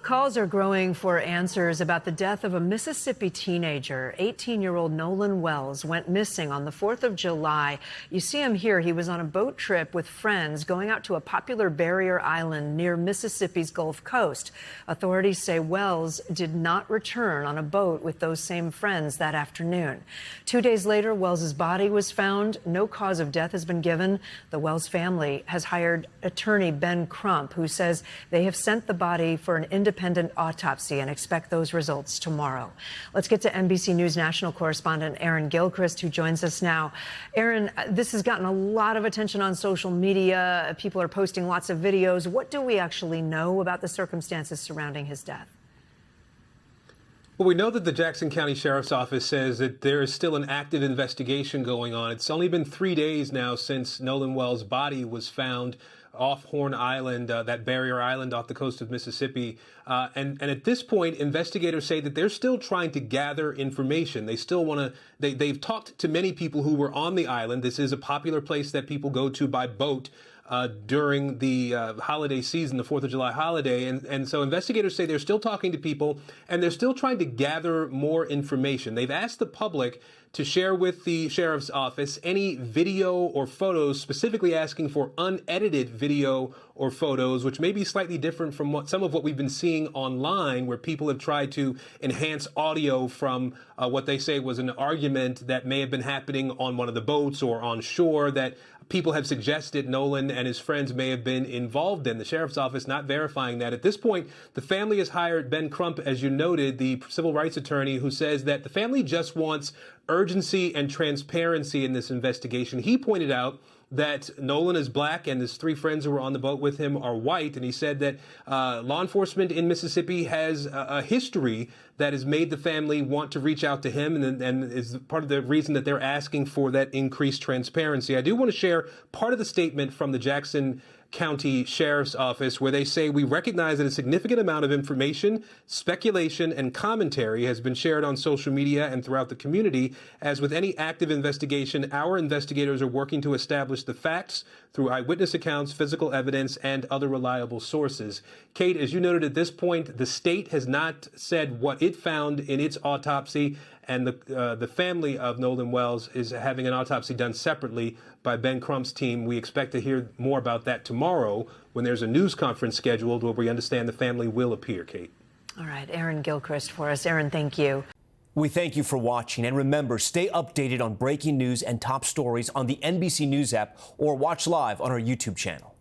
Calls are growing for answers about the death of a Mississippi teenager. 18-year-old Nolan Wells went missing on the 4th of July. You see him here. He was on a boat trip with friends going out to a popular barrier island near Mississippi's Gulf Coast. Authorities say Wells did not return on a boat with those same friends that afternoon. 2 days later, Wells's body was found. No cause of death has been given. The Wells family has hired attorney Ben Crump, who says they have sent the body for an independent autopsy and expect those results tomorrow. Let's get to NBC News national correspondent Aaron Gilchrist, who joins us now. Aaron, this has gotten a lot of attention on social media. People are posting lots of videos. What do we actually know about the circumstances surrounding his death? Well, we know that the Jackson County Sheriff's Office says that there is still an active investigation going on. It's only been 3 days now since Nolan Wells' body was found off Horn Island, that barrier island off the coast of Mississippi. And at this point, investigators say that they're still trying to gather information. They still want to, they've talked to many people who were on the island. This is a popular place that people go to by boat during the holiday season, the 4th of July holiday. And so investigators say they're still talking to people and they're still trying to gather more information. They've asked the public to share with the sheriff's office any video or photos, specifically asking for unedited video or photos, which may be slightly different from some of what we've been seeing online, where people have tried to enhance audio from what they say was an argument that may have been happening on one of the boats or on shore that people have suggested Nolan and his friends may have been involved in. The sheriff's office not verifying that. At this point, the family has hired Ben Crump, as you noted, the civil rights attorney, who says that the family just wants urgency and transparency in this investigation. He pointed out that Nolan is black and his three friends who were on the boat with him are white. And he said that law enforcement in Mississippi has a history that has made the family want to reach out to him and is part of the reason that they're asking for that increased transparency. I do want to share part of the statement from the Jackson County Sheriff's Office, where they say, we recognize that a significant amount of information, speculation, and commentary has been shared on social media and throughout the community. As with any active investigation, our investigators are working to establish the facts through eyewitness accounts, physical evidence, and other reliable sources. Kate, as you noted at this point, the state has not said what it found in its autopsy, and the family of Nolan Wells is having an autopsy done separately by Ben Crump's team. We expect to hear more about that tomorrow when there's a news conference scheduled where we understand the family will appear, Kate. All right, Aaron Gilchrist for us. Aaron, thank you. We thank you for watching, and remember, stay updated on breaking news and top stories on the NBC News app or watch live on our YouTube channel.